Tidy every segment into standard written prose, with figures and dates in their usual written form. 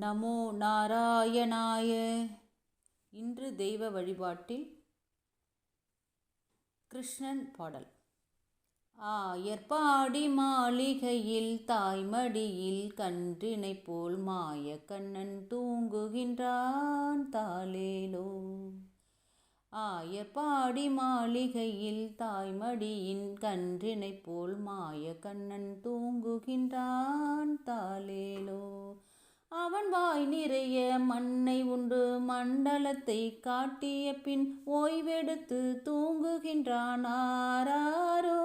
நமோ நாராயணாய. இன்று தெய்வ வழிபாட்டில் கிருஷ்ணன் பாடல். ஆயர்பாடி மாளிகையில் தாய்மடியில் கன்றினை போல் மாய கண்ணன் தூங்குகின்றான் தாலேலோ. ஆயர்பாடி மாளிகையில் தாய்மடியின் கன்றினை போல் மாய கண்ணன் தூங்குகின்றான் தாலேலோ. அவன் வாய் நிறைய மண்ணை உண்டு மண்டலத்தை காட்டிய பின் ஓய்வெடுத்து தூங்குகின்றான் ஆராரோ.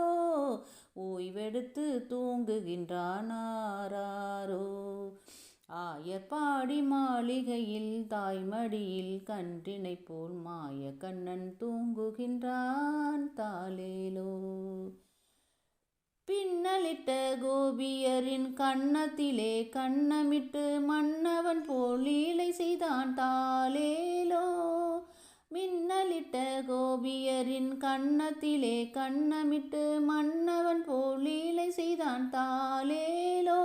ஓய்வெடுத்து தூங்குகின்றான் ஆராரோ. ஆயர்பாடி மாளிகையில் தாய்மடியில் கன்றினை போல் மாய கண்ணன் தூங்குகின்றான் தாலேலோ. பின்னலிட்ட கோபியரின் கன்னத்திலே கண்ணமிட்டு மன்னவன் போல் லீலை செய்தான் தாலேலோ. மின்னலிட்ட கோபியரின் கன்னத்திலே கண்ணமிட்டு மன்னவன் போல் லீலை செய்தான் தாலேலோ.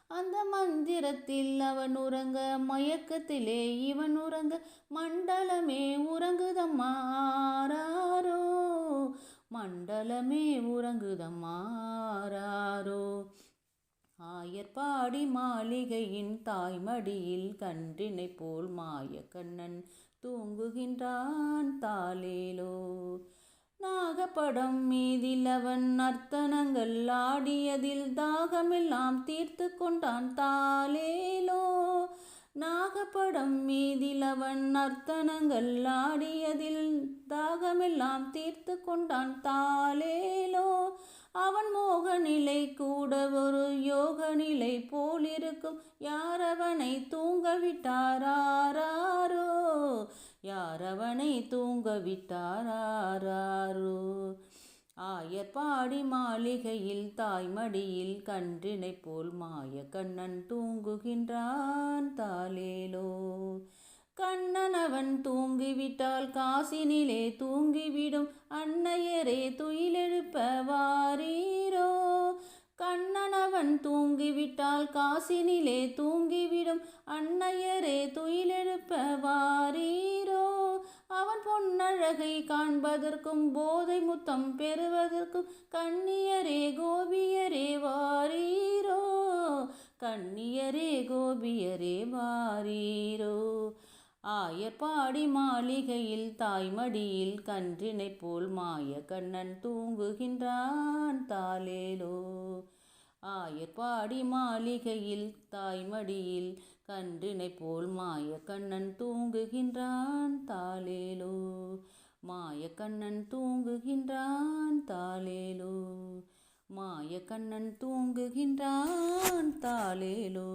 அந்த மந்திரத்தில் அவன் உறங்க மயக்கத்திலே இவன் உறங்க மண்டலமே உறங்குதம்மா ஆராரோ. மண்டலமே உறங்குதம்மாராரோ. ஆயர்பாடி மாளிகையின் தாய்மடியில் கன்றினை போல் மாய கண்ணன் தூங்குகின்றான் தாலேலோ. நாகப்படம் மீதில் அவன் நர்த்தனங்கள் ஆடியதில் தாகமெல்லாம் தீர்த்து கொண்டான் தாலேலோ. நாகப்படம் மீதில் அவன் நர்த்தனங்கள் ஆடியதில் தாகமெல்லாம் தீர்த்து கொண்டான் தாலேலோ. அவன் மோக நிலை கூட ஒரு யோக நிலை போலிருக்கும். யாரவனை தூங்கவிட்டாராரோ. யாரவனை தூங்கவிட்டாராரோ. ஆயர்பாடி மாளிகையில் தாய்மடியில் கன்றினை போல் மாய கண்ணன் தூங்குகின்றான் தாலேலோ. கண்ணன் அவன் தூங்கிவிட்டால் காசினிலே தூங்கிவிடும் அன்னையரே துயிலெழுப்ப வாரீரோ. கண்ணன் அவன் தூங்கிவிட்டால் காசினிலே தூங்கிவிடும் அன்னையரே துயிலெழுப்ப வாரீரோ. அவன் பொன்னழகை காண்பதற்கும் போதை முத்தம் பெறுவதற்கும் கன்னியரே கோபியரே வாரீரோ. கன்னியரே கோபியரே வாரீரோ. ஆயர்பாடி மாளிகையில் தாய்மடியில் கன்றினை போல் மாய கண்ணன் தூங்குகின்றான் தாலேலோ. ஆயர்பாடி மாளிகையில் தாய்மடியில் கன்றினை போல் மாய கண்ணன் தூங்குகின்றான் தாலேலோ. மாய கண்ணன் தூங்குகின்றான் தாலேலோ. மாய கண்ணன் தூங்குகின்றான் தாலேலோ.